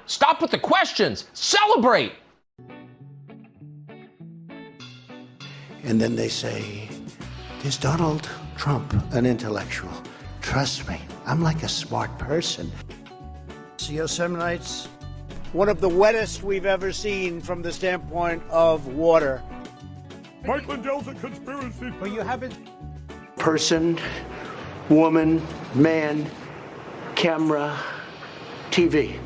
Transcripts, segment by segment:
Stop with the questions. Celebrate. And then they say, is Donald Trump an intellectual? Trust me, I'm like a smart person. Yosemite's one of the wettest we've ever seen from the standpoint of water. Mike Lindell's a conspiracy. But you haven't. Person, woman, man, camera, TV.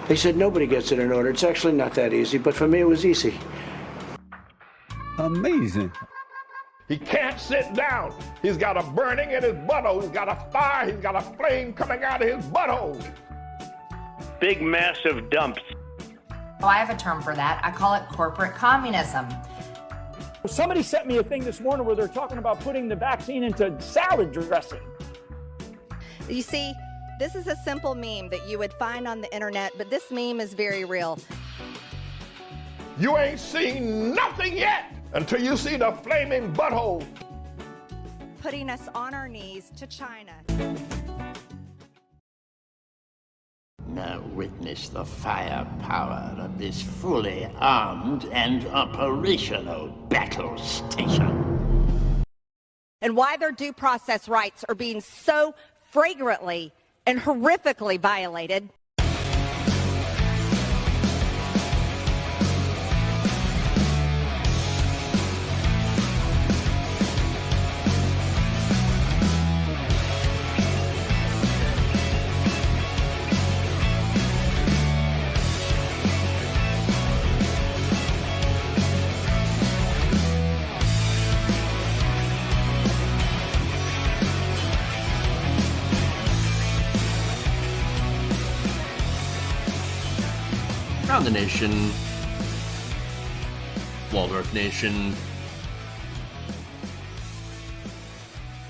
They said nobody gets it in order. It's actually not that easy, but for me it was easy. Amazing. He can't sit down. He's got a burning in his butthole. He's got a fire. He's got a flame coming out of his butthole. Big, massive dumps. Oh, I have a term for that. I call it corporate communism. Somebody sent me a thing this morning where they're talking about putting the vaccine into salad dressing. You see, this is a simple meme that you would find on the internet, but this meme is very real. You ain't seen nothing yet until you see the flaming butthole. Putting us on our knees to China. Now witness the firepower of this fully armed and operational battle station. And why their due process rights are being so flagrantly and horrifically violated. Around the nation, Waldorf Nation.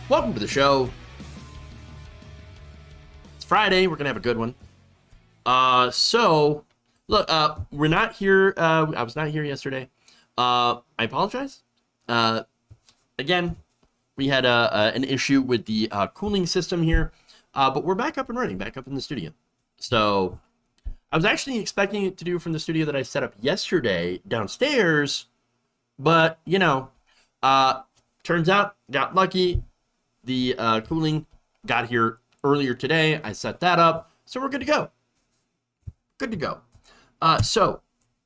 Welcome to the show. It's Friday. We're gonna have a good one. So look, we're not here. I was not here yesterday. I apologize. Again, we had an issue with the cooling system here, but we're back up and running, back up in the studio. So I was actually expecting it to do from the studio that I set up yesterday downstairs, but, you know, turns out, got lucky. The cooling got here earlier today. I set that up, so we're good to go. Good to go. So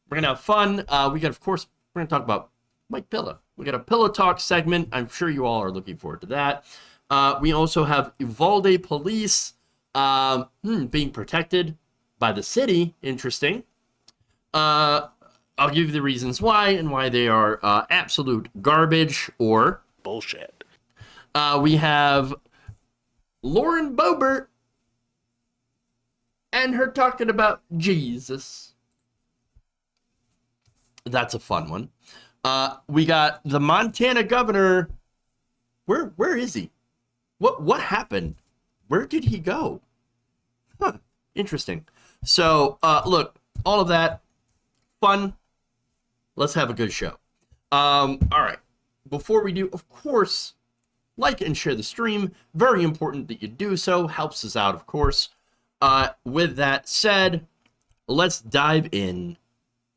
we're going to have fun. We got, of course, we're going to talk about Mike Pillow. We got a Pillow Talk segment. I'm sure you all are looking forward to that. We also have Uvalde police being protected by the city. Interesting. I'll give you the reasons why and why they are absolute garbage or Bullshit. We have Lauren Boebert and her talking about Jesus. That's a fun one. We got the Montana governor. Where is he? What happened? Where did he go? Huh. Interesting. So, look, all of that, fun. Let's have a good show. All right. Before we do, of course, like and share the stream. Very important that you do so. Helps us out, of course. With that said, let's dive in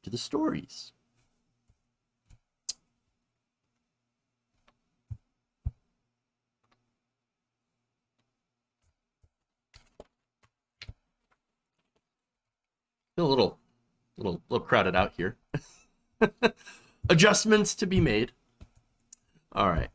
to the stories. Feel a little crowded out here. Adjustments to be made. All right.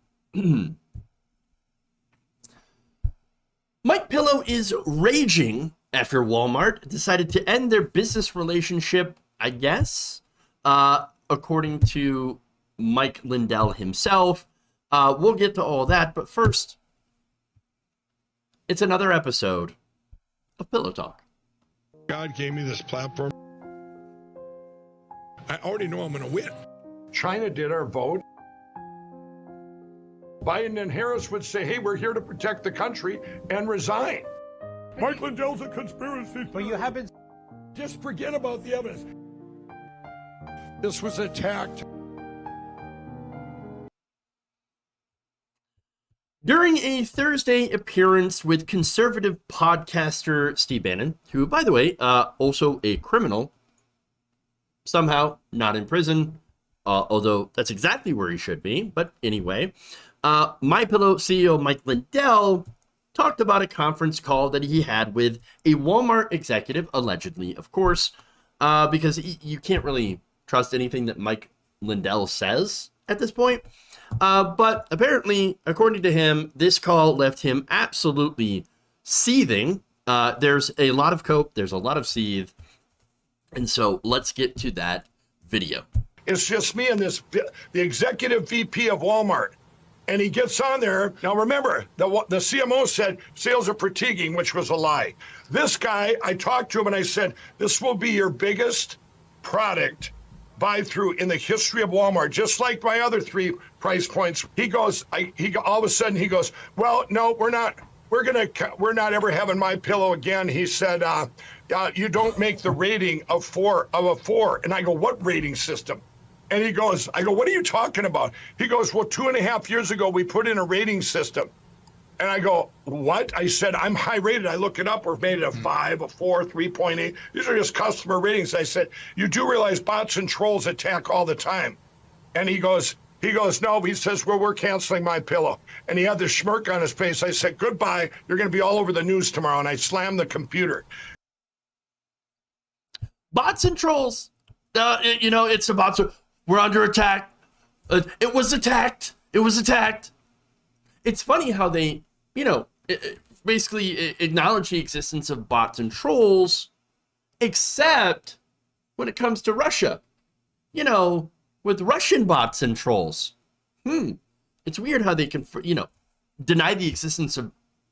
Mike Pillow is raging after Walmart decided to end their business relationship, I guess, according to Mike Lindell himself. We'll get to all that, but first, it's another episode of Pillow Talk. God gave me this platform. I already know I'm going to win. China did our vote. Biden and Harris would say, hey, we're here to protect the country, and resign. Mike Lindell's a conspiracy. But you haven't. Just forget about the evidence. This was attacked. During a Thursday appearance with conservative podcaster Steve Bannon, who, by the way, also a criminal, somehow not in prison, although that's exactly where he should be. But anyway, MyPillow CEO Mike Lindell talked about a conference call that he had with a Walmart executive, allegedly, of course, because you can't really trust anything that Mike Lindell says at this point. But apparently, according to him, this call left him absolutely seething. There's a lot of cope, there's a lot of seethe. And so let's get to that video. It's just me and the executive VP of Walmart. And he gets on there. Now, remember, the CMO said sales are fatiguing, which was a lie. This guy, I talked to him and I said, this will be your biggest product buy-through in the history of Walmart, just like my other 3 price points. He goes, all of a sudden he goes, well, no, we're not ever having MyPillow again. He said, you don't make the rating of a 4. And I go, what rating system? And he goes, I go, what are you talking about? He goes, well, 2.5 years ago, we put in a rating system. And I go, what? I said, I'm high rated. I look it up. We've made it a 5, a 4, 3.8. These are just customer ratings. I said, you do realize bots and trolls attack all the time. And he goes, no. He says, well, we're canceling MyPillow. And he had this smirk on his face. I said, goodbye. You're going to be all over the news tomorrow. And I slammed the computer. Bots and trolls. It's about to. We're under attack. It was attacked. It's funny how they, basically acknowledge the existence of bots and trolls, except when it comes to Russia. With Russian bots and trolls. It's weird how they can, deny the existence of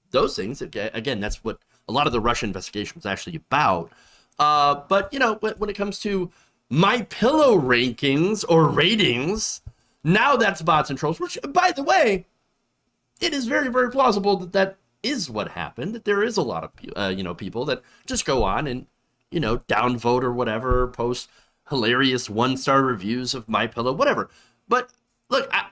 those things. Again, that's what a lot of the Russia investigation was actually about. But when it comes to MyPillow rankings or ratings, now that's bots and trolls, which, by the way, it is very, very plausible that is what happened, that there is a lot of, people that just go on and, downvote or whatever, post hilarious 1-star reviews of MyPillow, whatever. But look, I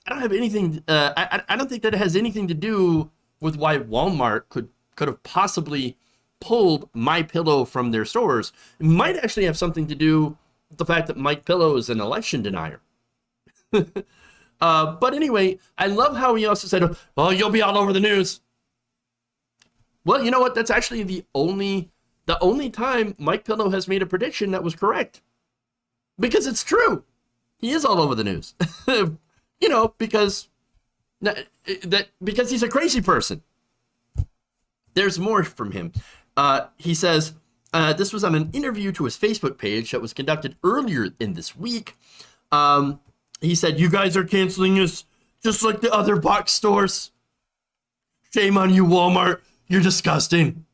don't have anything, I don't think that it has anything to do with why Walmart could have possibly pulled MyPillow from their stores. It might actually have something to do with the fact that MyPillow is an election denier. But anyway, I love how he also said, "Oh, you'll be all over the news." Well, you know what? That's actually the only time MyPillow has made a prediction that was correct, because it's true. He is all over the news. Because he's a crazy person. There's more from him. He says, this was on an interview to his Facebook page that was conducted earlier in this week. He said, you guys are canceling us just like the other box stores. Shame on you, Walmart. You're disgusting.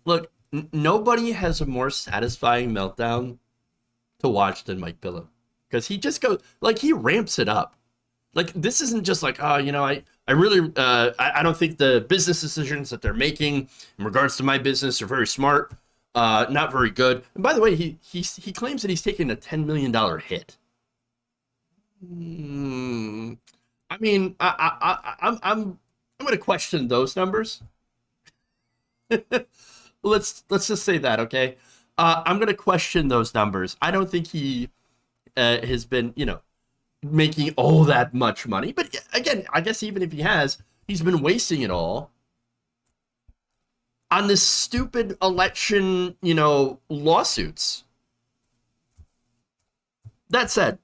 Look, nobody has a more satisfying meltdown to watch than MyPillow. Because he just goes, he ramps it up. This isn't just I really, I don't think the business decisions that they're making in regards to my business are very smart, not very good. And by the way, he claims that he's taking a $10 million hit. I mean, I'm going to question those numbers. Let's just say that, okay? I'm going to question those numbers. I don't think he has been, making all that much money. But again, I guess even if he has, he's been wasting it all on this stupid election, lawsuits. That said,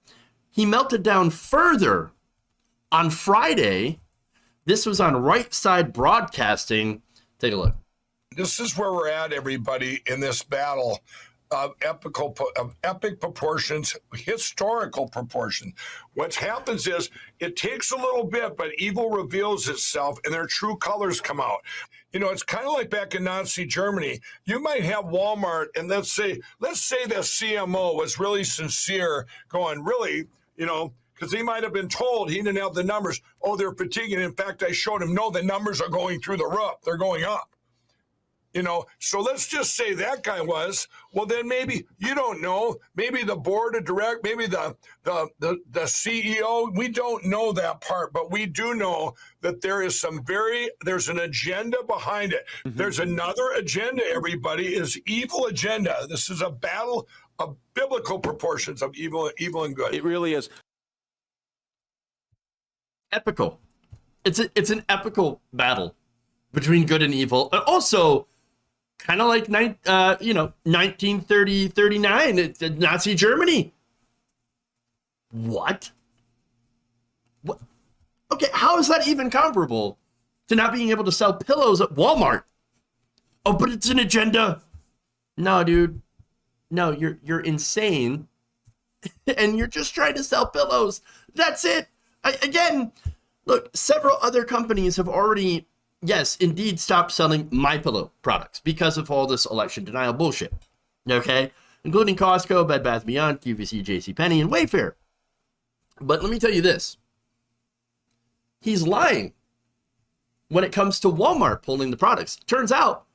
he melted down further on Friday. This was on Right Side Broadcasting. Take a look. This is where we're at, everybody, in this battle of epic proportions, historical proportion. What happens is it takes a little bit, but evil reveals itself and their true colors come out. It's kind of like back in Nazi Germany. You might have Walmart, and let's say the CMO was really sincere, going, really, because he might have been told he didn't have the numbers. Oh, they're fatiguing. In fact, I showed him, no, the numbers are going through the roof. They're going up. So let's just say that guy was. Well, then maybe you don't know. Maybe the board of direct, maybe the CEO. We don't know that part, but we do know that there's an agenda behind it. Mm-hmm. There's another agenda. Everybody is evil agenda. This is a battle of biblical proportions of evil and good. It really is. Epical. It's an epical battle between good and evil. And also, kind of like 1930, 39, Nazi Germany. What? Okay, how is that even comparable to not being able to sell pillows at Walmart? Oh, but it's an agenda. No, dude. No, you're insane. And you're just trying to sell pillows. That's it. Again, look, several other companies have already, yes, indeed stopped selling MyPillow products because of all this election denial bullshit. Okay? Including Costco, Bed Bath & Beyond, QVC, JCPenney, and Wayfair. But let me tell you this. He's lying when it comes to Walmart pulling the products. Turns out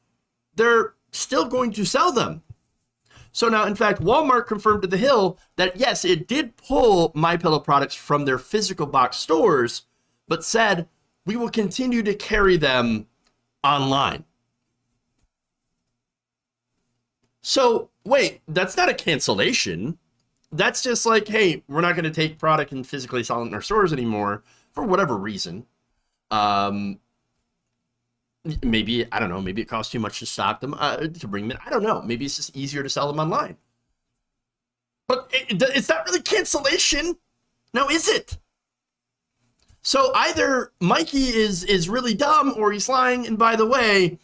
they're still going to sell them. So now, in fact, Walmart confirmed to The Hill that, yes, it did pull MyPillow products from their physical box stores, but said, we will continue to carry them online. So, wait, that's not a cancellation. That's just like, hey, we're not going to take product and physically sell it in our stores anymore for whatever reason. Maybe, I don't know, maybe it costs too much to stock them, to bring them in. I don't know. Maybe it's just easier to sell them online. But it's not really cancellation. Now, is it? So either Mikey is really dumb or he's lying. And by the way,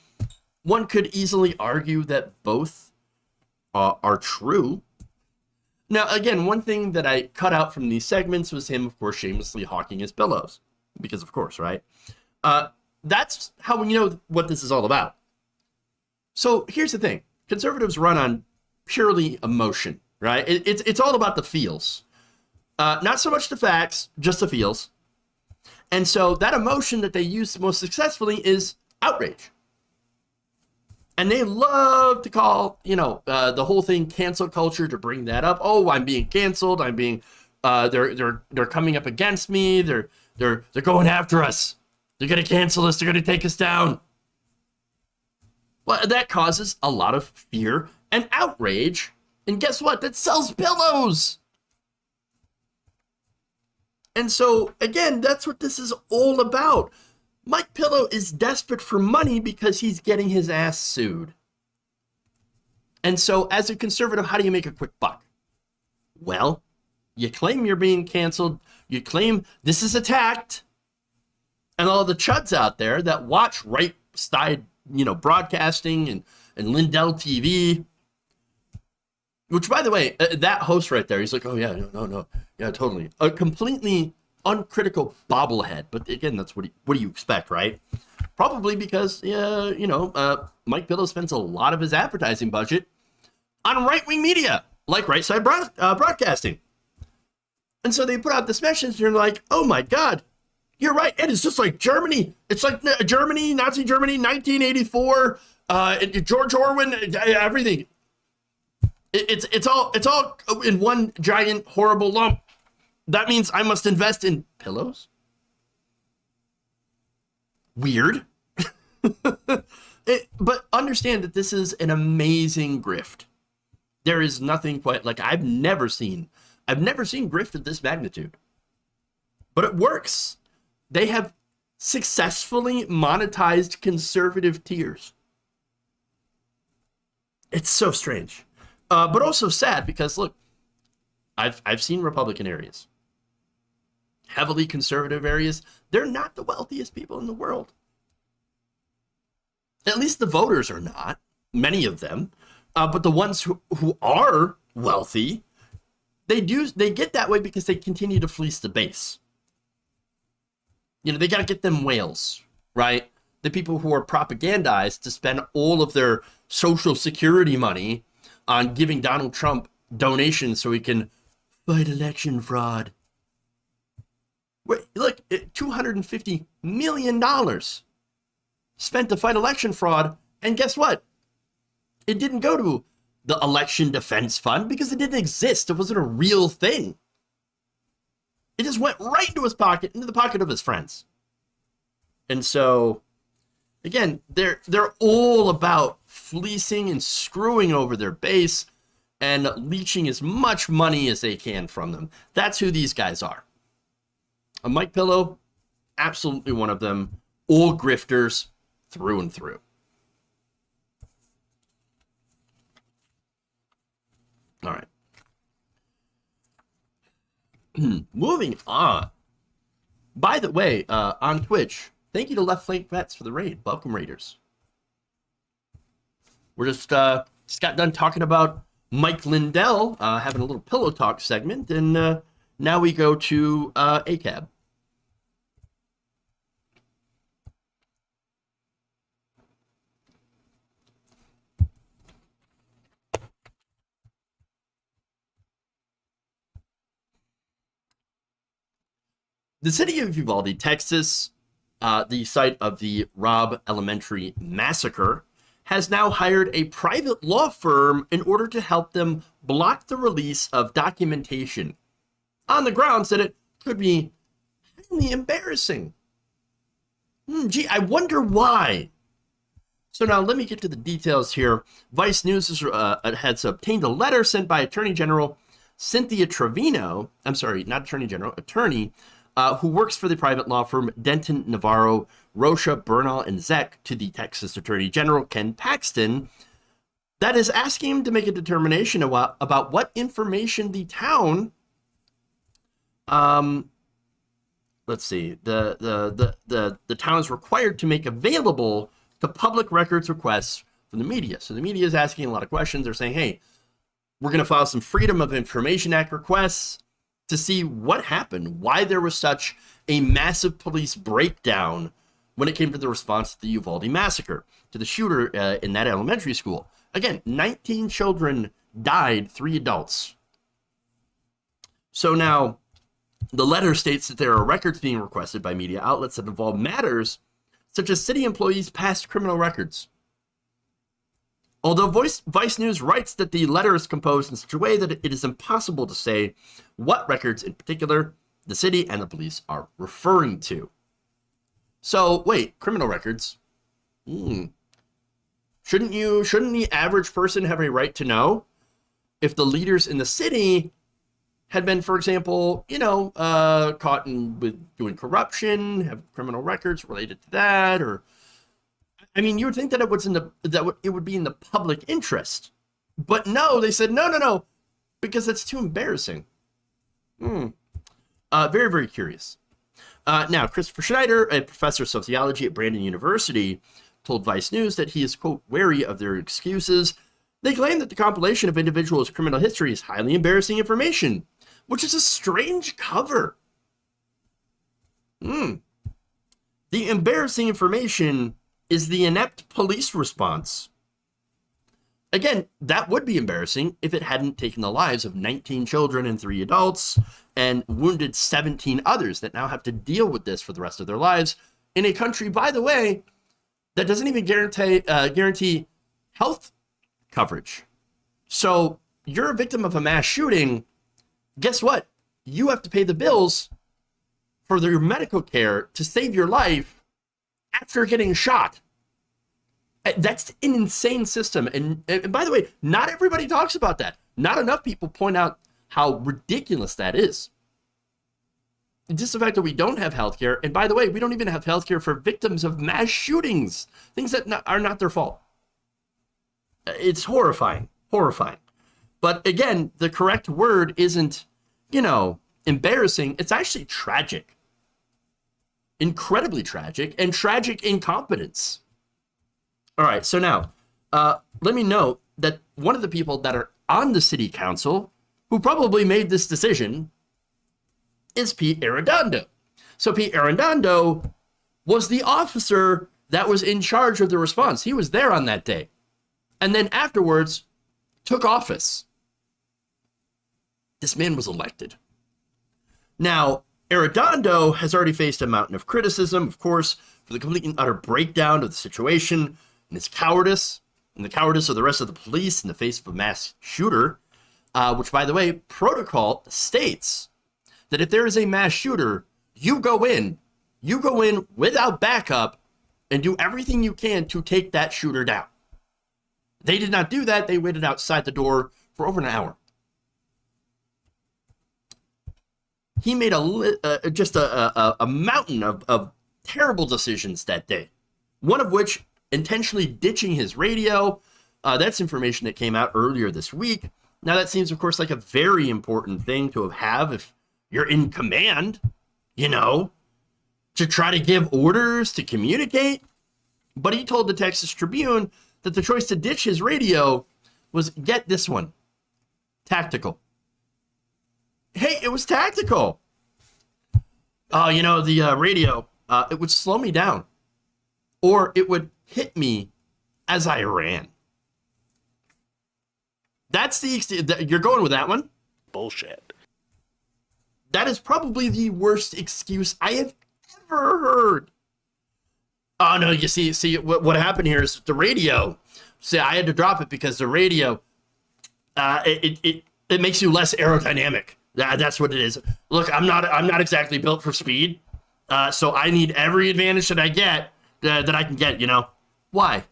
one could easily argue that both are true. Now, again, one thing that I cut out from these segments was him, of course, shamelessly hawking his pillows. Because, of course, right? That's how we know what this is all about. So here's the thing. Conservatives run on purely emotion, right? It's all about the feels. Not so much the facts, just the feels. And so that emotion that they use most successfully is outrage. And they love to call, the whole thing cancel culture to bring that up. Oh, I'm being canceled. I'm being, they're coming up against me. They're going after us. They're going to cancel us. They're going to take us down. Well, that causes a lot of fear and outrage. And guess what? That sells pillows. And so, again, that's what this is all about. Mike Pillow is desperate for money because he's getting his ass sued. And so, as a conservative, how do you make a quick buck? Well, you claim you're being canceled. You claim this is attacked. And all the chuds out there that watch right-side, broadcasting and Lindell TV, which, by the way, that host right there, he's like, oh, yeah, no, yeah, totally. A completely uncritical bobblehead. But again, that's what do you expect, right? Probably because, Mike Pillow spends a lot of his advertising budget on right-wing media, like right-side broadcasting. And so they put out this message, and you're like, oh, my God. You're right. It is just like Germany. It's like Germany, Nazi Germany, 1984, George Orwell, everything. It's all in one giant horrible lump. That means I must invest in pillows? Weird. But understand that this is an amazing grift. There is nothing quite like I've never seen grift of this magnitude. But it works. They have successfully monetized conservative tiers. It's so strange. But also sad because, look, I've seen Republican areas. Heavily conservative areas. They're not the wealthiest people in the world. At least the voters are not. Many of them. But the ones who are wealthy, they get that way because they continue to fleece the base. They got to get them whales, right? The people who are propagandized to spend all of their Social Security money on giving Donald Trump donations so he can fight election fraud. Wait, look, $250 million spent to fight election fraud, And guess what? It didn't go to the election defense fund because it didn't exist. It wasn't a real thing. It just went right into his pocket, into the pocket of his friends. And so, again, they're all about fleecing and screwing over their base and leeching as much money as they can from them. That's who these guys are. A Mike Pillow, absolutely one of them. All grifters through and through. All right. Moving on. By the way, on Twitch, thank you to Left Flank Vets for the raid. Welcome, Raiders. We're just got done talking about Mike Lindell having a little pillow talk segment, and now we go to ACAB. The city of Uvalde, Texas, the site of the Robb Elementary massacre, has now hired a private law firm in order to help them block the release of documentation on the grounds that it could be highly embarrassing. Gee, I wonder why. So now let me get to the details here. Vice News has obtained a letter sent by Attorney General Cynthia Trevino, I'm sorry, not Attorney General, attorney, who works for the private law firm Denton, Navarro, Rocha, Bernal, and Zeck, to the Texas Attorney General Ken Paxton, that is asking him to make a determination about what information the town, let's see, the town is required to make available to public records requests from the media. So the media is asking a lot of questions. They're saying, hey, we're going to file some Freedom of Information Act requests to see what happened, why there was such a massive police breakdown when it came to the response to the Uvalde massacre, to the shooter in that elementary school. Again, 19 children died, 3 adults. So now, the letter states that there are records being requested by media outlets that involve matters such as city employees' past criminal records. Although Vice News writes that the letter is composed in such a way that it is impossible to say what records in particular the city and the police are referring to. So, wait, criminal records? Shouldn't the average person have a right to know if the leaders in the city had been, for example, caught with doing corruption, have criminal records related to that, or I mean, you would think that it would be in the public interest, but no, they said no, because it's too embarrassing. Very, very curious. Now, Christopher Schneider, a professor of sociology at Brandon University, told Vice News that he is, quote, wary of their excuses. They claim that the compilation of individuals' criminal history is highly embarrassing information, which is a strange cover. The embarrassing information is the inept police response. Again, that would be embarrassing if it hadn't taken the lives of 19 children and 3 adults and wounded 17 others that now have to deal with this for the rest of their lives in a country, by the way, that doesn't even guarantee health coverage. So you're a victim of a mass shooting. Guess what? You have to pay the bills for your medical care to save your life after getting shot. That's an insane system. And by the way, not everybody talks about that. Not enough people point out how ridiculous that is. Just the fact that we don't have healthcare, and by the way, we don't even have healthcare for victims of mass shootings, things that are not their fault. It's horrifying, horrifying. But again, the correct word isn't, embarrassing. It's actually tragic. Incredibly tragic, and tragic incompetence. All right, so now, let me note that one of the people that are on the city council who probably made this decision is Pete Arredondo. So Pete Arredondo was the officer that was in charge of the response. He was there on that day. And then afterwards, took office. This man was elected. Now, Arredondo has already faced a mountain of criticism, of course, for the complete and utter breakdown of the situation and his cowardice, and the cowardice of the rest of the police in the face of a mass shooter, which, by the way, protocol states that if there is a mass shooter, you go in without backup and do everything you can to take that shooter down. They did not do that. They waited outside the door for over an hour. He made a mountain of terrible decisions that day. One of which, intentionally ditching his radio. That's information that came out earlier this week. Now, that seems, of course, like a very important thing to have if you're in command, to try to give orders, to communicate. But he told the Texas Tribune that the choice to ditch his radio was, get this one, tactical. Hey, it was tactical. The radio, it would slow me down. Or it would hit me as I ran. That's you're going with that one? Bullshit. That is probably the worst excuse I have ever heard. Oh, no, you see what happened here is the radio. See, I had to drop it because the radio, it makes you less aerodynamic. That's what it is. Look, I'm not exactly built for speed, so I need every advantage that I get that I can get. Why?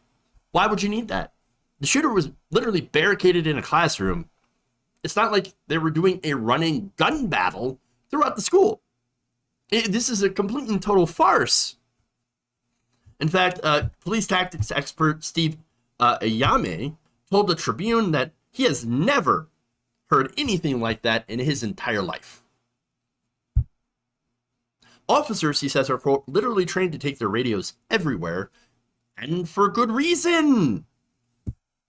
Why would you need that? The shooter was literally barricaded in a classroom. It's not like they were doing a running gun battle throughout the school. This is a complete and total farce. In fact, police tactics expert Steve Ayame told the Tribune that he has never heard anything like that in his entire life. Officers, he says, are, quote, literally trained to take their radios everywhere, and for good reason.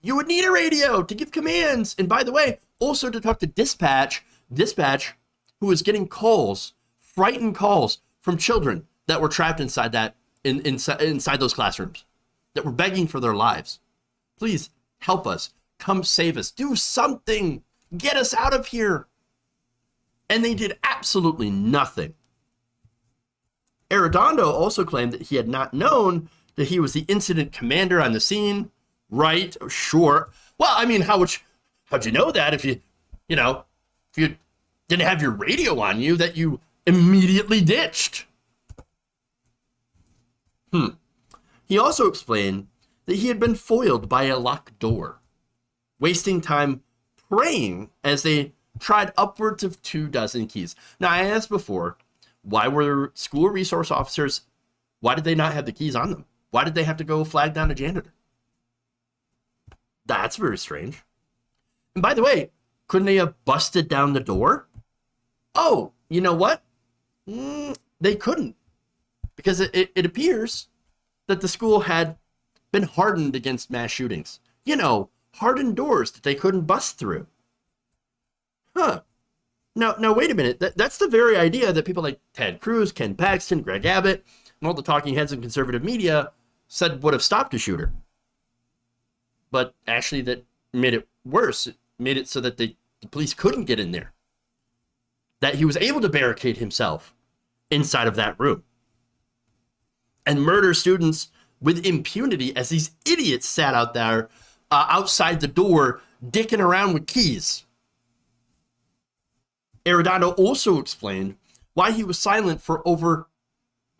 You would need a radio to give commands, and by the way, also to talk to dispatch, who is getting calls, frightened calls from children that were trapped inside inside those classrooms, that were begging for their lives. Please help us, come save us, do something, get us out of here. And they did absolutely nothing. Arredondo also claimed that he had not known that he was the incident commander on the scene. Right? Sure. Well, I mean, how'd you know that if you didn't have your radio on you that you immediately ditched? He also explained that he had been foiled by a locked door, wasting time praying as they tried upwards of 24 keys. Now, I asked before, why were school resource officers, why did they not have the keys on them? Why did they have to go flag down a janitor? That's very strange. And by the way, couldn't they have busted down the door? Oh, you know what? They couldn't. Because it appears that the school had been hardened against mass shootings. Hardened doors that they couldn't bust through. Huh. Now wait a minute. That's the very idea that people like Ted Cruz, Ken Paxton, Greg Abbott, and all the talking heads in conservative media said would have stopped a shooter. But actually that made it worse. It made it so that the police couldn't get in there. That he was able to barricade himself inside of that room. And murder students with impunity as these idiots sat out there outside the door dicking around with keys. Arredondo also explained why he was silent for over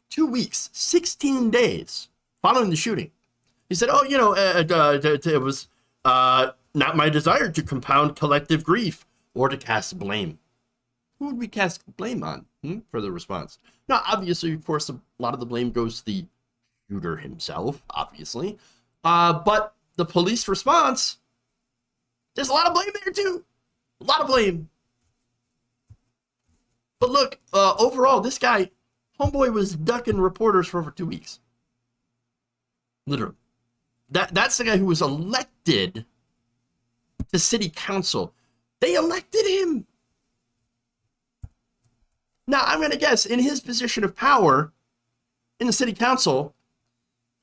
2 weeks, 16 days following the shooting. He said, it was not my desire to compound collective grief or to cast blame. Who would we cast blame on for the response? Now, obviously, of course, a lot of the blame goes to the shooter himself, obviously. But the police response, there's a lot of blame there, too. A lot of blame. But look, overall, this guy, homeboy, was ducking reporters for over 2 weeks. Literally. That's the guy who was elected to city council. They elected him. Now, I'm going to guess, in his position of power in the city council,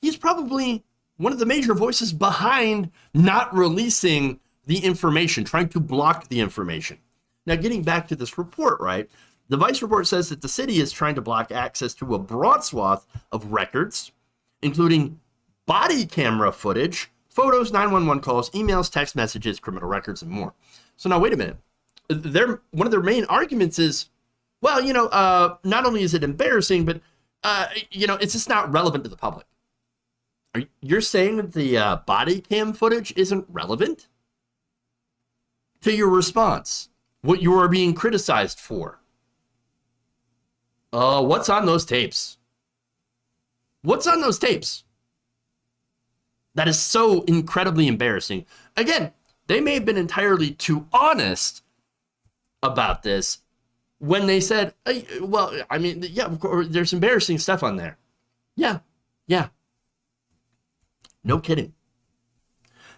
he's probably one of the major voices behind not releasing the information, trying to block the information. Now, getting back to this report, right? The Vice report says that the city is trying to block access to a broad swath of records, including body camera footage, photos, 911 calls, emails, text messages, criminal records, and more. So now, wait a minute. One of their main arguments is, well, not only is it embarrassing, but, it's just not relevant to the public. You're saying that the body cam footage isn't relevant to your response, what you are being criticized for? What's on those tapes? What's on those tapes? That is so incredibly embarrassing. Again, they may have been entirely too honest about this when they said, of course, there's embarrassing stuff on there. Yeah. No kidding.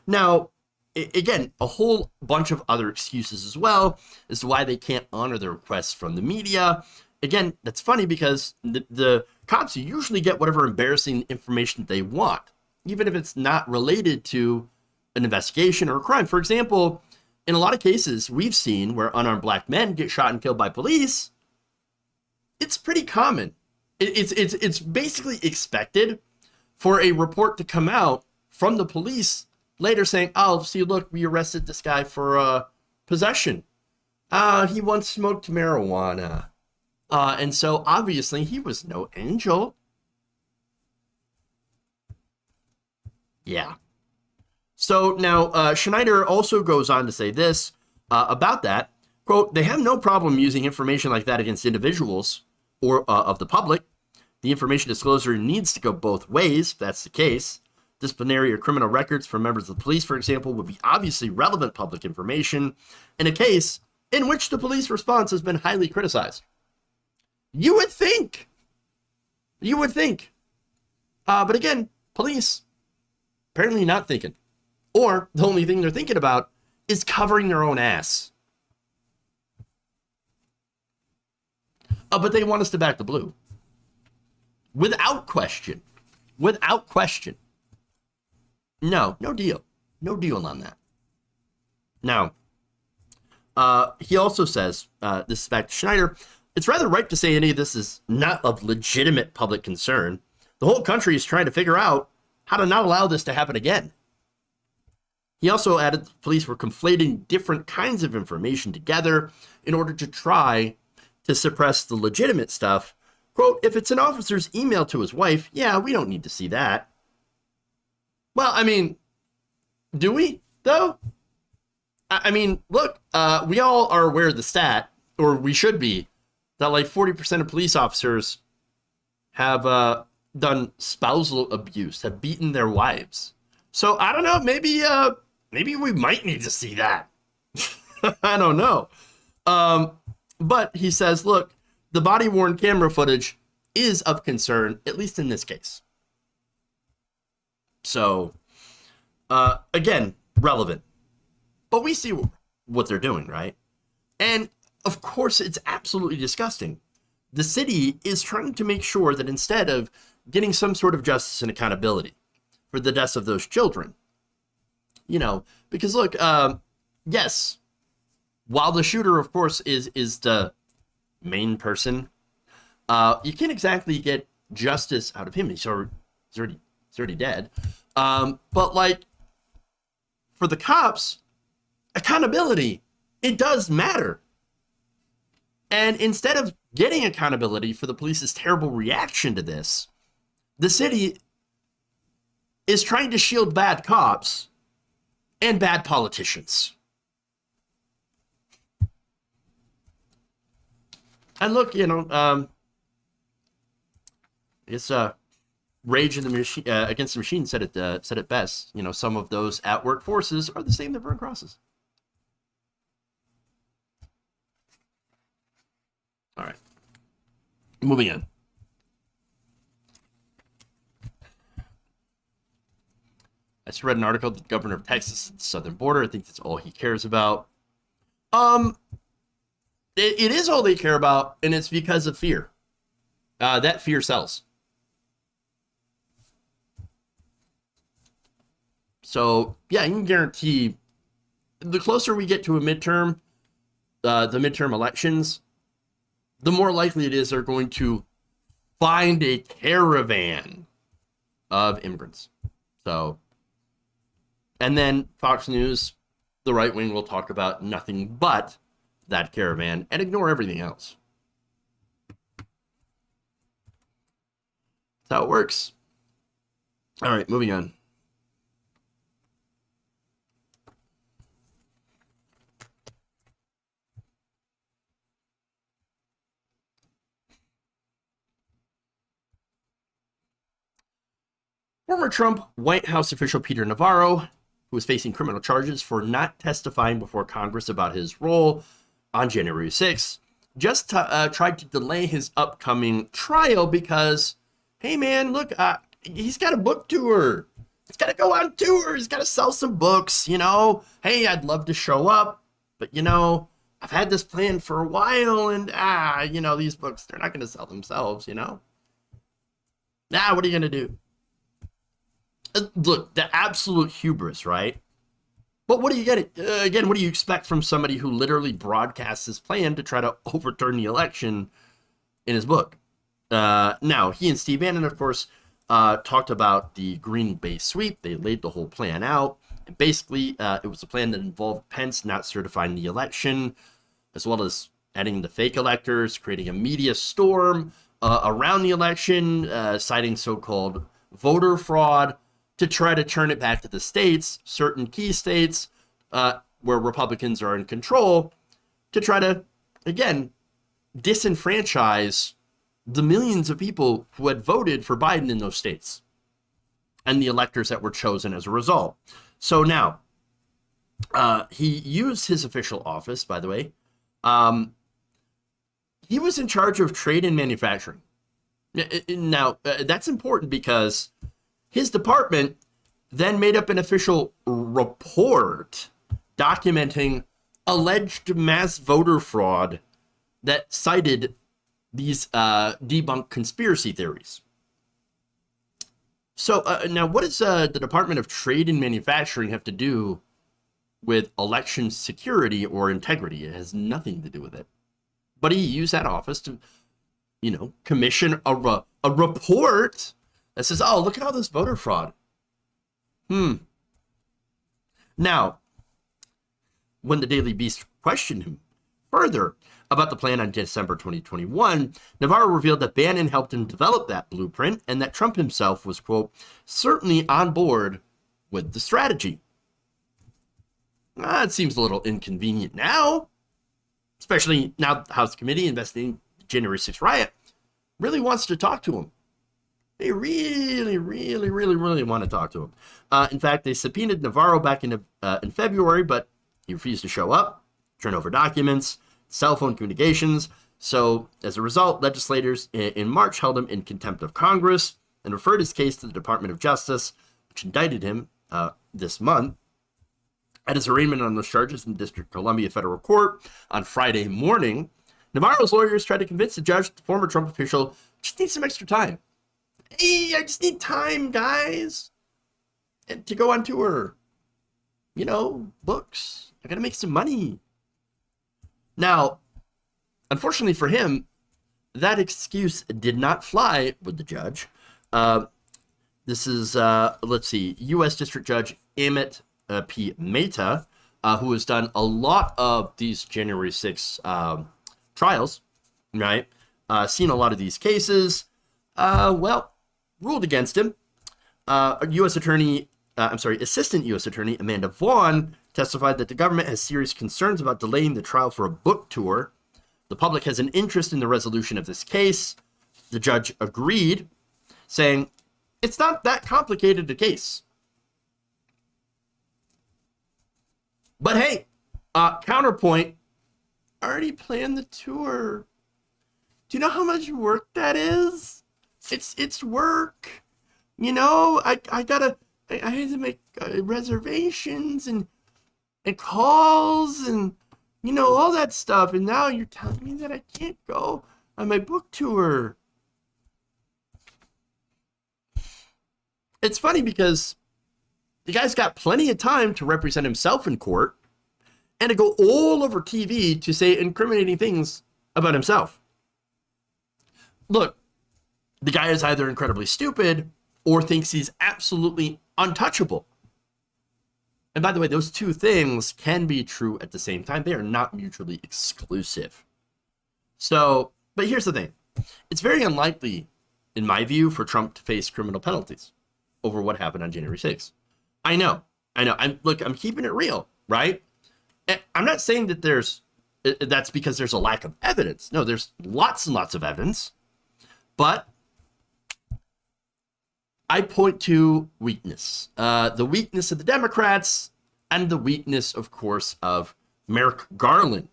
Now, again, a whole bunch of other excuses as well as to why they can't honor the requests from the media. Again, that's funny because the cops usually get whatever embarrassing information they want, even if it's not related to an investigation or a crime. For example, in a lot of cases we've seen where unarmed black men get shot and killed by police, it's pretty common. It's basically expected for a report to come out from the police later saying, oh, see, look, we arrested this guy for possession. He once smoked marijuana. And so obviously he was no angel. Yeah. So now Schneider also goes on to say this about that. Quote, they have no problem using information like that against individuals or of the public. The information disclosure needs to go both ways, if that's the case. Disciplinary or criminal records from members of the police, for example, would be obviously relevant public information in a case in which the police response has been highly criticized. You would think. But again, police apparently not thinking. Or the only thing they're thinking about is covering their own ass. But they want us to back the blue. Without question. No deal. No deal on that. Now, he also says, this is back to Schneider, it's rather ripe to say any of this is not of legitimate public concern. The whole country is trying to figure out how to not allow this to happen again. He also added the police were conflating different kinds of information together in order to try to suppress the legitimate stuff. Quote, if it's an officer's email to his wife, yeah, we don't need to see that. Well, I mean, do we, though? I mean, look, we all are aware of the stat, or we should be, that like 40% of police officers have done spousal abuse, have beaten their wives. So I don't know, maybe we might need to see that. I don't know. But he says, look, the body-worn camera footage is of concern, at least in this case. So, again, relevant. But we see what they're doing, right? And, of course, it's absolutely disgusting. The city is trying to make sure that instead of getting some sort of justice and accountability for the deaths of those children, because, look, yes, while the shooter, of course, is the main person, you can't exactly get justice out of him. He's already dead. But like for the cops, accountability, it does matter. And instead of getting accountability for the police's terrible reaction to this, the city is trying to shield bad cops and bad politicians. And look, it's Rage in the Machine Against the Machine said it best. Some of those at work forces are the same that burn crosses. All right, moving on. I just read an article that the governor of Texas at the southern border, I think that's all he cares about. It is all they care about, and it's because of fear. That fear sells. So, yeah, you can guarantee the closer we get to a midterm, the midterm elections, the more likely it is they're going to find a caravan of immigrants. So, and then Fox News, the right wing will talk about nothing but that caravan and ignore everything else. That's how it works. All right, moving on. Former Trump White House official Peter Navarro, who is facing criminal charges for not testifying before Congress about his role on January 6th, just tried to delay his upcoming trial because, hey man, look, he's got a book tour. He's got to go on tour. He's got to sell some books, you know. Hey, I'd love to show up, but, you know, I've had this plan for a while, and, you know, these books, they're not going to sell themselves, you know. What are you going to do? Look, the absolute hubris, right? But what do you get? Again, what do you expect from somebody who literally broadcasts his plan to try to overturn the election in his book? Now, he and Steve Bannon, of course, talked about the Green Bay sweep. They laid the whole plan out. And basically, it was a plan that involved Pence not certifying the election, as well as adding the fake electors, creating a media storm around the election, citing so-called voter fraud, to try to turn it back to the states, certain key states where Republicans are in control, to try to, again, disenfranchise the millions of people who had voted for Biden in those states and the electors that were chosen as a result. So now, he used his official office, by the way. He was in charge of trade and manufacturing. Now, that's important because his department then made up an official report documenting alleged mass voter fraud that cited these debunked conspiracy theories. So now what does the Department of Trade and Manufacturing have to do with election security or integrity? It has nothing to do with it. But he used that office to, you know, commission a report that says, oh, look at all this voter fraud. Now, when the Daily Beast questioned him further about the plan on December 2021, Navarro revealed that Bannon helped him develop that blueprint and that Trump himself was, quote, certainly on board with the strategy. It seems a little inconvenient now, especially now the House Committee investigating the January 6th riot really wants to talk to him. They really want to talk to him. In fact, they subpoenaed Navarro back in February, but he refused to show up, turn over documents, cell phone communications. So as a result, legislators in March held him in contempt of Congress and referred his case to the Department of Justice, which indicted him this month. At his arraignment on those charges in the District of Columbia Federal Court on Friday morning, Navarro's lawyers tried to convince the judge that the former Trump official just needs some extra time. Hey, I just need time, guys, and to go on tour. You know, books. I gotta make some money. Now, unfortunately for him, that excuse did not fly with the judge. This is, let's see, U.S. District Judge Emmett P. Mehta, who has done a lot of these January 6 trials, right? Seen a lot of these cases. Ruled against him. Assistant U.S. Attorney Amanda Vaughn testified that the government has serious concerns about delaying the trial for a book tour. The public has an interest in the resolution of this case. The judge agreed, saying, it's not that complicated a case. But hey, counterpoint, already planned the tour. Do you know how much work that is? It's work. You know, I had to make reservations and calls and, you know, all that stuff. And now you're telling me that I can't go on my book tour. It's funny because the guy's got plenty of time to represent himself in court and to go all over TV to say incriminating things about himself. Look, the guy is either incredibly stupid or thinks he's absolutely untouchable. And by the way, those two things can be true at the same time. They are not mutually exclusive. So, but here's the thing. It's very unlikely, in my view, for Trump to face criminal penalties over what happened on January 6th. I know. I'm keeping it real, right? I'm not saying that that's because there's a lack of evidence. No, there's lots and lots of evidence. But I point to weakness. The weakness of the Democrats and the weakness, of course, of Merrick Garland,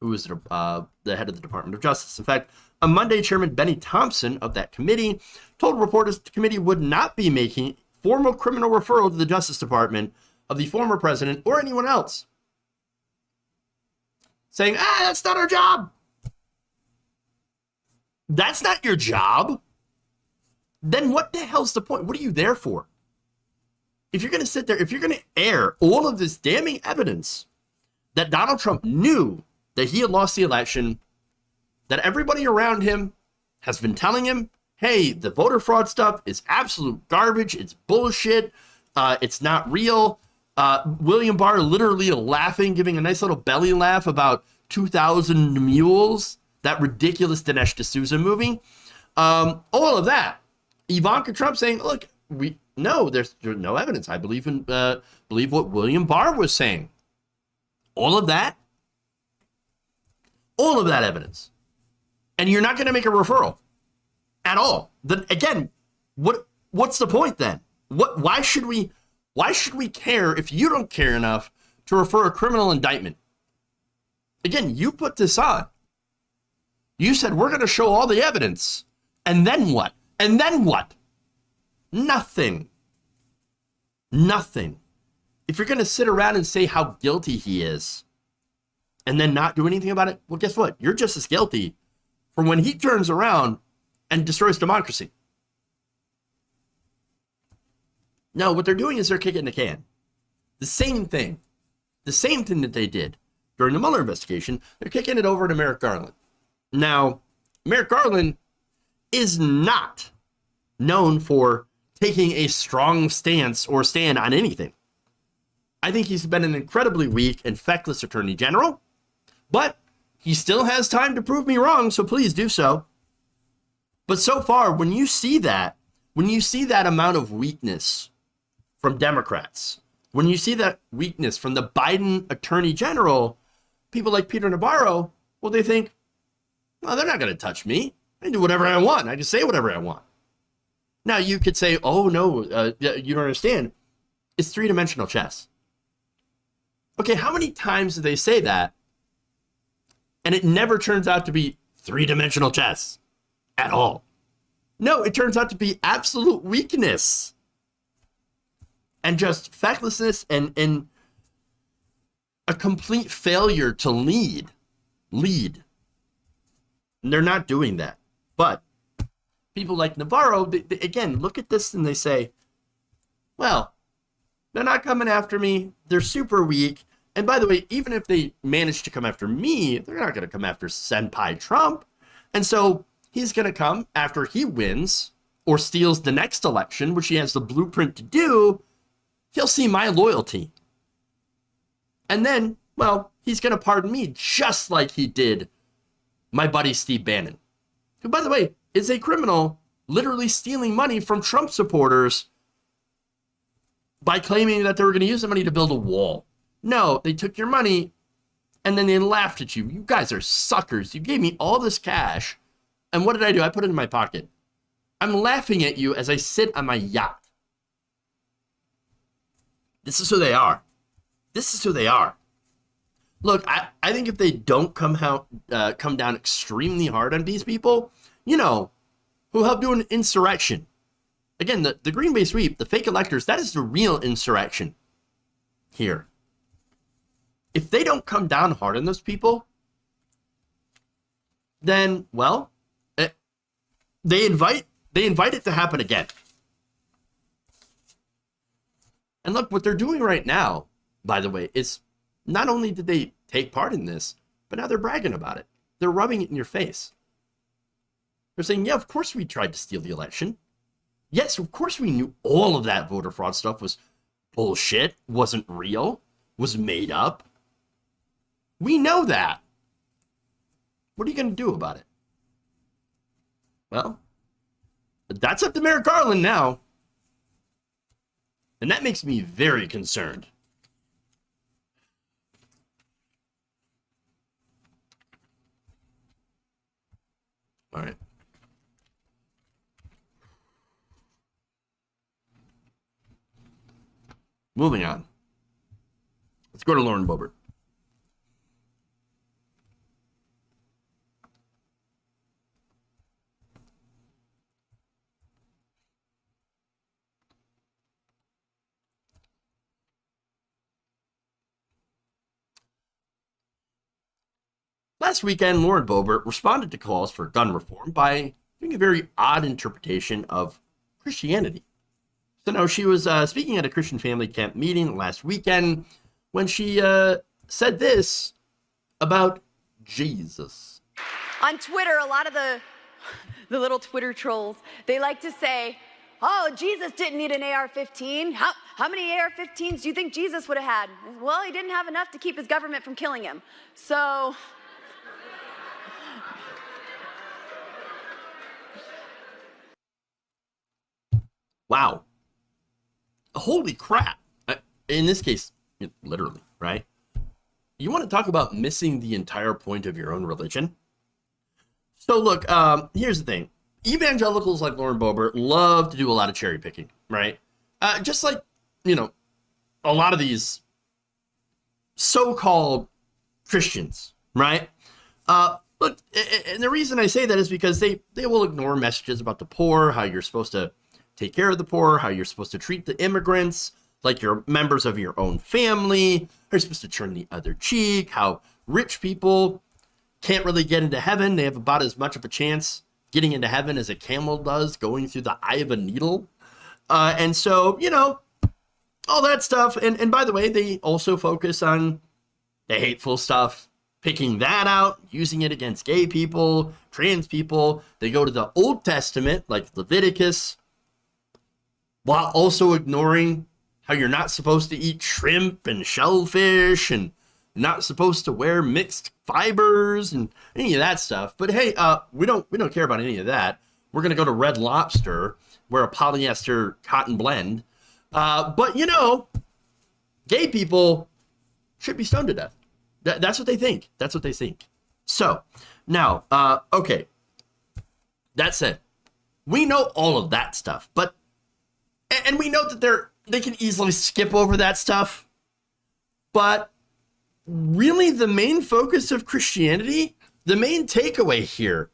who is the head of the Department of Justice. In fact, on Monday, Chairman Benny Thompson of that committee told reporters the committee would not be making formal criminal referral to the Justice Department of the former president or anyone else, saying, that's not our job. That's not your job. Then what the hell's the point? What are you there for? If you're going to sit there, if you're going to air all of this damning evidence that Donald Trump knew that he had lost the election, that everybody around him has been telling him, hey, the voter fraud stuff is absolute garbage. It's bullshit. It's not real. William Barr literally laughing, giving a nice little belly laugh about 2,000 Mules, that ridiculous Dinesh D'Souza movie. All of that. Ivanka Trump saying, look, there's no evidence. I believe what William Barr was saying. All of that evidence. And you're not going to make a referral at all. Then again, what's the point then? Why should we care if you don't care enough to refer a criminal indictment? Again, you put this on. You said we're going to show all the evidence. And then what? And then what? Nothing. Nothing. If you're going to sit around and say how guilty he is and then not do anything about it, well, guess what? You're just as guilty for when he turns around and destroys democracy. No, what they're doing is they're kicking the can. The same thing that they did during the Mueller investigation, they're kicking it over to Merrick Garland. Now, Merrick Garland is not known for taking a strong stance or stand on anything. I think he's been an incredibly weak and feckless attorney general, but he still has time to prove me wrong, so please do so. But so far, when you see that amount of weakness from Democrats, when you see that weakness from the Biden attorney general, people like Peter Navarro, well, they think, well, they're not going to touch me. I can do whatever I want. I can say whatever I want. Now, you could say, oh, no, you don't understand. It's three-dimensional chess. Okay, how many times do they say that? And it never turns out to be three-dimensional chess at all. No, it turns out to be absolute weakness. And just fecklessness and a complete failure to lead. And they're not doing that. But people like Navarro, they again, look at this and they say, well, they're not coming after me. They're super weak. And by the way, even if they manage to come after me, they're not going to come after Senpai Trump. And so he's going to come after he wins or steals the next election, which he has the blueprint to do. He'll see my loyalty. And then, well, he's going to pardon me just like he did my buddy Steve Bannon, who, by the way, is a criminal literally stealing money from Trump supporters by claiming that they were going to use the money to build a wall. No, they took your money and then they laughed at you. You guys are suckers. You gave me all this cash. And what did I do? I put it in my pocket. I'm laughing at you as I sit on my yacht. This is who they are. This is who they are. Look, I think if they don't come down extremely hard on these people, you know, who helped do an insurrection. Again, the Green Bay sweep, the fake electors, that is the real insurrection here. If they don't come down hard on those people, then, well, they invite it to happen again. And look, what they're doing right now, by the way, is not only did they take part in this, but now they're bragging about it. They're rubbing it in your face. They're saying, yeah, of course we tried to steal the election. Yes, of course we knew all of that voter fraud stuff was bullshit, wasn't real, was made up. We know that. What are you going to do about it? Well, that's up to Merrick Garland now. And that makes me very concerned. All right. Moving on. Let's go to Lauren Boebert. Last weekend, Lauren Boebert responded to calls for gun reform by doing a very odd interpretation of Christianity. So now she was speaking at a Christian family camp meeting last weekend when she said this about Jesus. On Twitter, a lot of the little Twitter trolls, they like to say, oh, Jesus didn't need an AR-15. How many AR-15s do you think Jesus would have had? Well, he didn't have enough to keep his government from killing him. So... Wow. Holy crap. In this case, literally, right? You want to talk about missing the entire point of your own religion? So look, here's the thing. Evangelicals like Lauren Boebert love to do a lot of cherry picking, right? Just like, a lot of these so-called Christians, right? Look, and the reason I say that is because they will ignore messages about the poor, how you're supposed to take care of the poor, how you're supposed to treat the immigrants like you're members of your own family, how you're supposed to turn the other cheek, how rich people can't really get into heaven. They have about as much of a chance getting into heaven as a camel does going through the eye of a needle. And so, all that stuff. And by the way, they also focus on the hateful stuff, picking that out, using it against gay people, trans people. They go to the Old Testament, like Leviticus, while also ignoring how you're not supposed to eat shrimp and shellfish and not supposed to wear mixed fibers and any of that stuff. But hey, we don't care about any of that. We're going to go to Red Lobster, wear a polyester cotton blend. But gay people should be stoned to death. That's what they think. That's what they think. So now, okay. That said, we know all of that stuff, and we know that they can easily skip over that stuff. But really, the main focus of Christianity, the main takeaway here,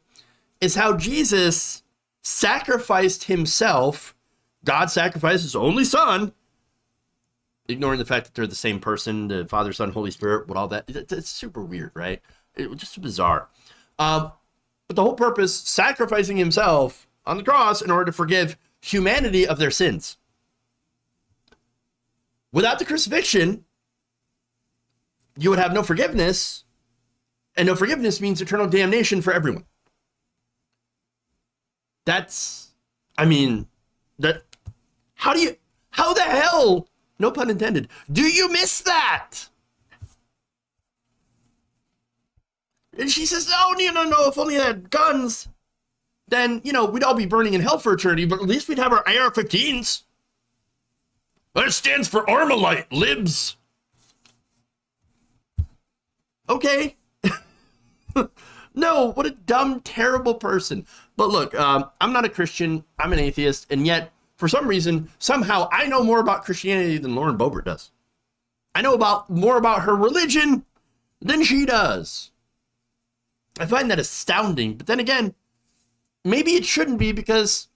is how Jesus sacrificed himself. God sacrificed his only son, ignoring the fact that they're the same person, the Father, Son, Holy Spirit, what all that. It's super weird, right? It was just bizarre. But the whole purpose, sacrificing himself on the cross in order to forgive humanity of their sins. Without the crucifixion, you would have no forgiveness, and no forgiveness means eternal damnation for everyone. How the hell, no pun intended, do you miss that? And she says, no, if only I had guns, then, we'd all be burning in hell for eternity, but at least we'd have our AR-15s. That stands for Armalite, libs. Okay. No, what a dumb, terrible person. But look, I'm not a Christian. I'm an atheist. And yet, for some reason, somehow, I know more about Christianity than Lauren Boebert does. I know more about her religion than she does. I find that astounding. But then again, maybe it shouldn't be, because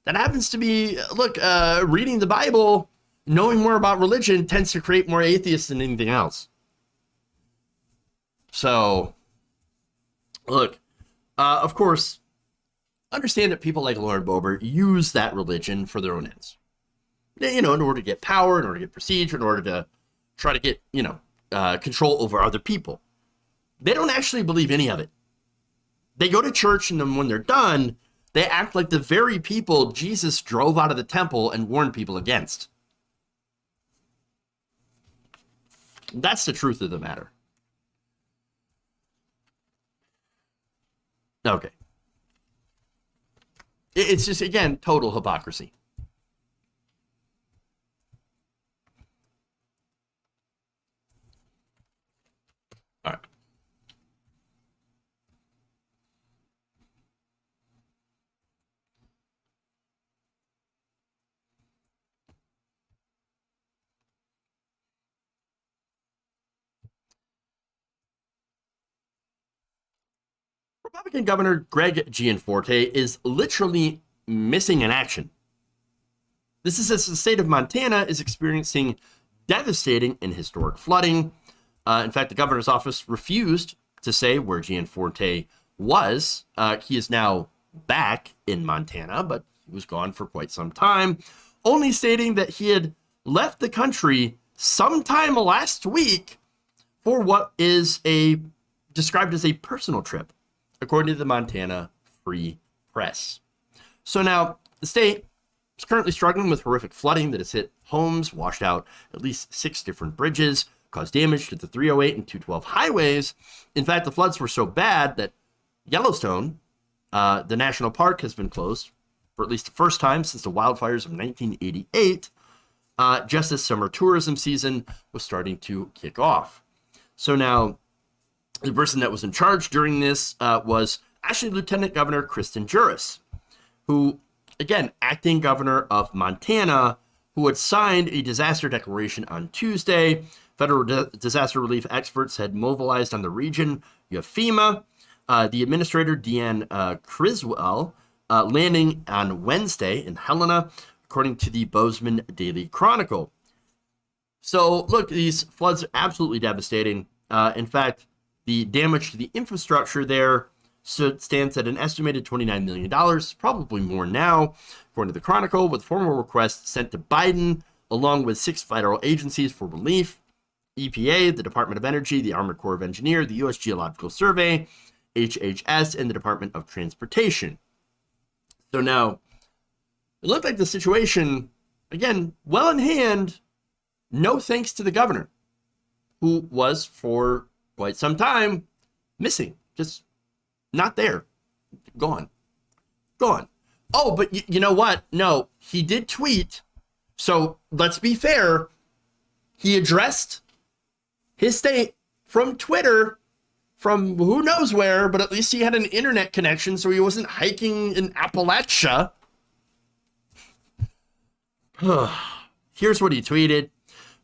that happens to be, reading the Bible, knowing more about religion tends to create more atheists than anything else. So, look, of course, understand that people like Lauren Boebert use that religion for their own ends. In order to get power, in order to get prestige, in order to try to get, control over other people. They don't actually believe any of it. They go to church, and then when they're done, They act like the very people Jesus drove out of the temple and warned people against. That's the truth of the matter. Okay. It's just, again, total hypocrisy. All right. Republican Governor Greg Gianforte is literally missing in action. This is as the state of Montana is experiencing devastating and historic flooding. In fact, the governor's office refused to say where Gianforte was. He is now back in Montana, but he was gone for quite some time, only stating that he had left the country sometime last week for what is described as a personal trip, according to the Montana Free Press. So now, the state is currently struggling with horrific flooding that has hit homes, washed out at least 6 different bridges, caused damage to the 308 and 212 highways. In fact, the floods were so bad that Yellowstone, the national park, has been closed for at least the first time since the wildfires of 1988, just as summer tourism season was starting to kick off. So now, the person that was in charge during this was actually Lieutenant Governor Kristen Juras, who, again, acting governor of Montana, who had signed a disaster declaration on Tuesday. Federal disaster relief experts had mobilized on the region. You have FEMA, the administrator, Deanne Criswell, landing on Wednesday in Helena, according to the Bozeman Daily Chronicle. So, look, these floods are absolutely devastating. In fact, the damage to the infrastructure there stands at an estimated $29 million, probably more now, according to the Chronicle, with formal requests sent to Biden, along with 6 federal agencies for relief: EPA, the Department of Energy, the Army Corps of Engineers, the U.S. Geological Survey, HHS, and the Department of Transportation. So now, it looked like the situation, again, well in hand, no thanks to the governor, who was for quite some time missing, just not there, gone. Oh, but you know what? No, he did tweet. So let's be fair. He addressed his state from Twitter, from who knows where, but at least he had an internet connection, so he wasn't hiking in Appalachia. Here's what he tweeted.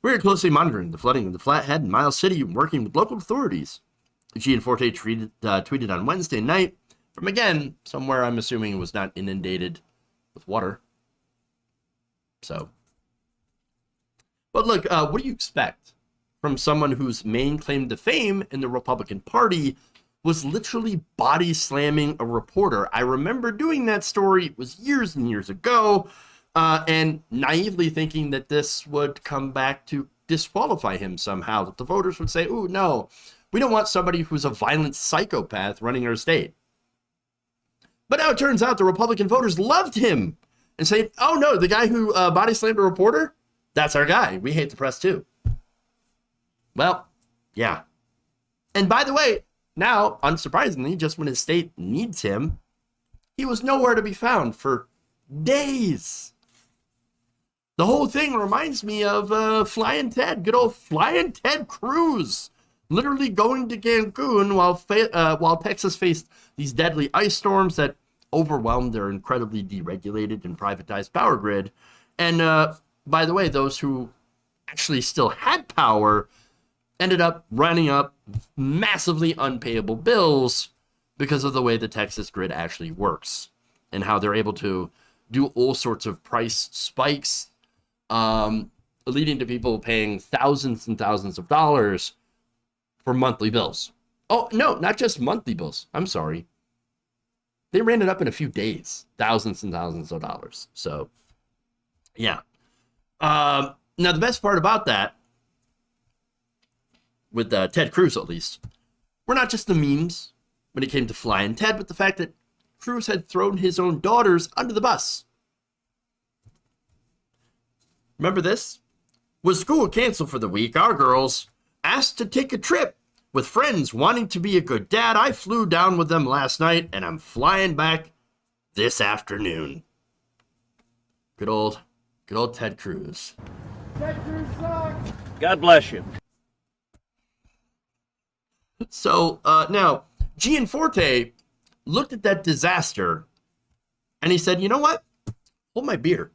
We are closely monitoring the flooding of the Flathead and Miles City, working with local authorities. Gianforte tweeted on Wednesday night from, again, somewhere I'm assuming it was not inundated with water. So, but look, what do you expect from someone whose main claim to fame in the Republican Party was literally body slamming a reporter? I remember doing that story. It was years and years ago. And naively thinking that this would come back to disqualify him somehow, that the voters would say, "Ooh, no, we don't want somebody who's a violent psychopath running our state." But now it turns out the Republican voters loved him and say, "Oh no, the guy who body slammed a reporter, that's our guy. We hate the press too." Well, yeah. And by the way, now, unsurprisingly, just when his state needs him, he was nowhere to be found for days. The whole thing reminds me of Flying Ted, good old Flying Ted Cruz, literally going to Cancun while Texas faced these deadly ice storms that overwhelmed their incredibly deregulated and privatized power grid. And by the way, those who actually still had power ended up running up massively unpayable bills because of the way the Texas grid actually works and how they're able to do all sorts of price spikes, leading to people paying thousands and thousands of dollars for monthly bills. Oh, no, not just monthly bills. I'm sorry. They ran it up in a few days, thousands and thousands of dollars. So, yeah. Now, the best part about that, with Ted Cruz at least, were not just the memes when it came to Flying Ted, but the fact that Cruz had thrown his own daughters under the bus. Remember this? With school canceled for the week, our girls asked to take a trip with friends wanting to be a good dad. I flew down with them last night, and I'm flying back this afternoon. Good old Ted Cruz. Ted Cruz sucks. God bless you. So now, Gianforte looked at that disaster, and he said, you know what? Hold my beer.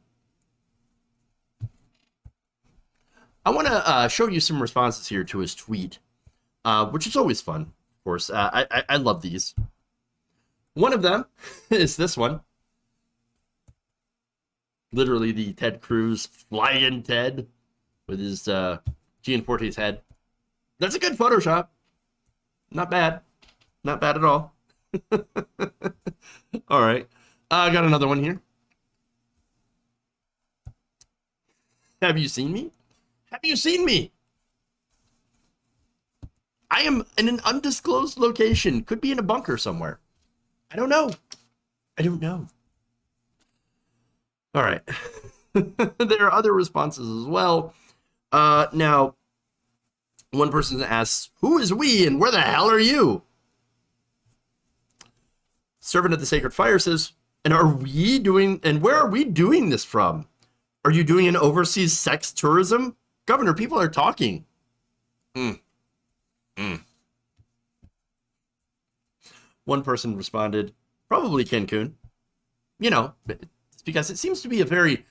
I want to show you some responses here to his tweet, which is always fun, of course. I love these. One of them is this one. Literally the Ted Cruz flying Ted with his Gianforte's head. That's a good Photoshop. Not bad. Not bad at all. All right. I got another one here. Have you seen me? Have you seen me? I am in an undisclosed location. Could be in a bunker somewhere. I don't know. I don't know. All right. There are other responses as well. Now, one person asks, who is we and where the hell are you? Servant of the Sacred Fire says, and where are we doing this from? Are you doing an overseas sex tourism? Governor, people are talking. One person responded, probably Cancun. You know, it's because it seems to be very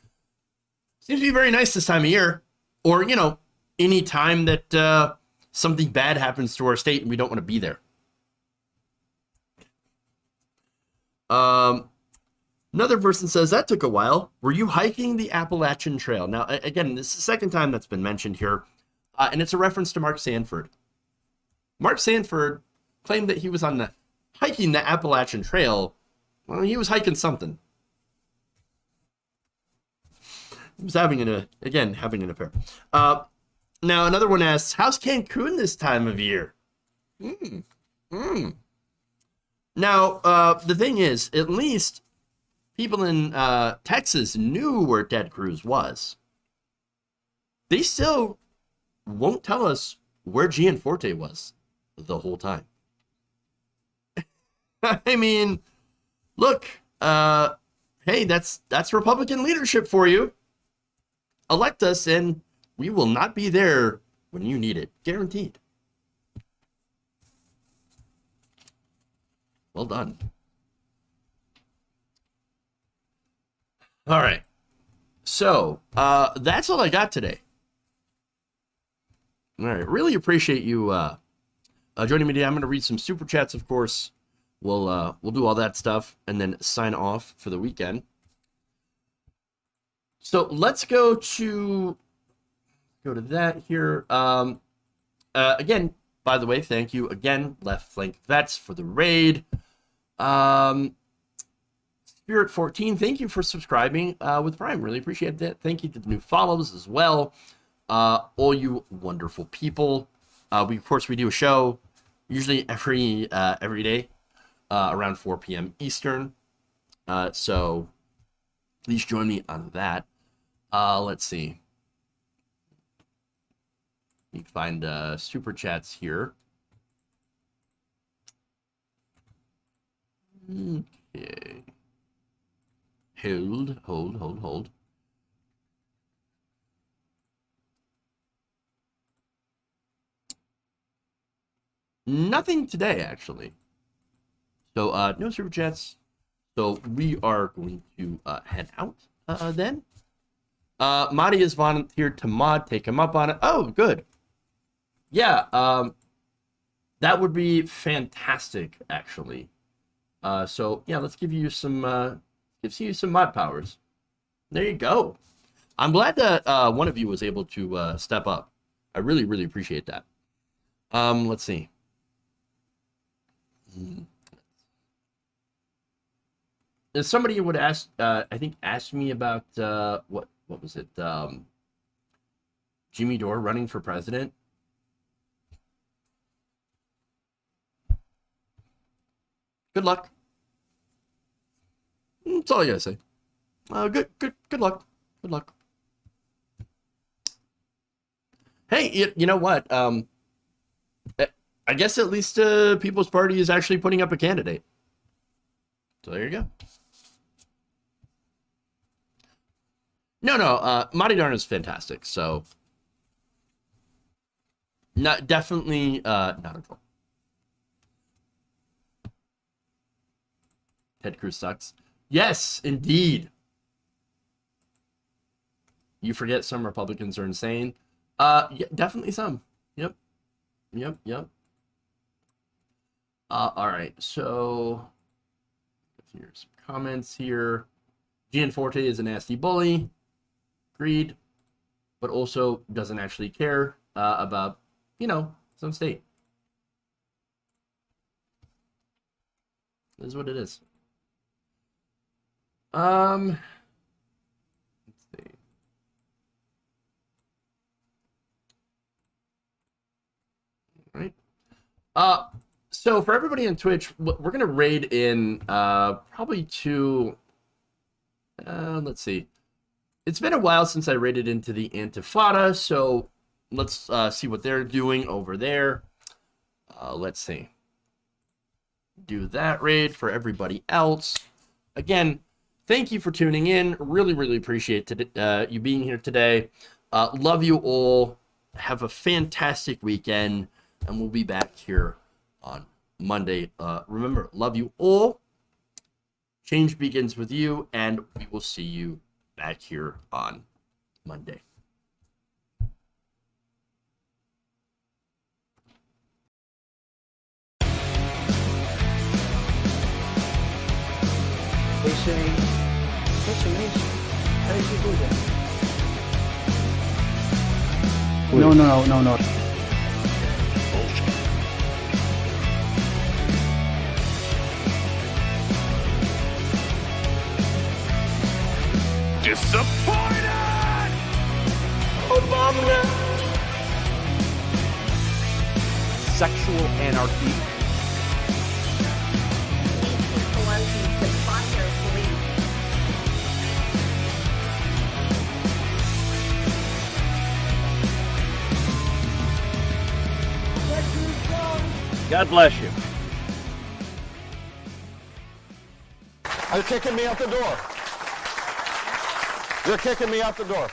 nice this time of year. Or, you know, any time that something bad happens to our state and we don't want to be there. Another person says, that took a while. Were you hiking the Appalachian Trail? Now, again, this is the second time that's been mentioned here, and it's a reference to Mark Sanford. Mark Sanford claimed that he was hiking the Appalachian Trail. Well, he was hiking something. He was having an affair. Now, another one asks, how's Cancun this time of year? Now, the thing is, at least people in Texas knew where Ted Cruz was. They still won't tell us where Gianforte was the whole time. I mean, look, hey, that's Republican leadership for you. Elect us, and we will not be there when you need it. Guaranteed. Well done. All right. So, that's all I got today. All right. Really appreciate you joining me today. I'm going to read some super chats, of course. We'll do all that stuff and then sign off for the weekend. So let's go to that here. Again, by the way, thank you again, Left Flank Vets, for the raid. Spirit 14, thank you for subscribing with Prime. Really appreciate that. Thank you to the new follows as well. All you wonderful people. We do a show usually every day around 4 p.m. Eastern. So please join me on that. Let's see. You can find super chats here. Okay. Hold. Nothing today, actually. So, no super chats. So, we are going to head out then. Madi has volunteered to mod. Take him up on it. Oh, good. Yeah, that would be fantastic, actually. So, yeah, let's give you some mod powers. There you go. I'm glad that one of you was able to step up. I really, really appreciate that. Let's see. Somebody would ask, I think, asked me about what was it? Jimmy Dore running for president. Good luck. That's all I gotta say. Good luck. Good luck. Hey, you know what? I guess at least People's Party is actually putting up a candidate. So there you go. No, Mati Darn is fantastic. So, definitely not a troll. Ted Cruz sucks. Yes, indeed. You forget some Republicans are insane. Yeah, definitely some. Yep. All right, so here's some comments here. Gianforte is a nasty bully. Agreed. But also doesn't actually care about, some state. This is what it is. Let's see. All right. So for everybody on Twitch, we're gonna raid in probably two. Let's see. It's been a while since I raided into the Intifada, so let's see what they're doing over there. Let's see. Do that raid for everybody else. Again, thank you for tuning in. Really, really appreciate you being here today. Love you all. Have a fantastic weekend, and we'll be back here on Monday. Remember, love you all. Change begins with you, and we will see you back here on Monday. They say, that's amazing. How did you do that? No. Disappointed! Obama! Sexual anarchy. God bless you. You're kicking me out the door. You're kicking me out the door.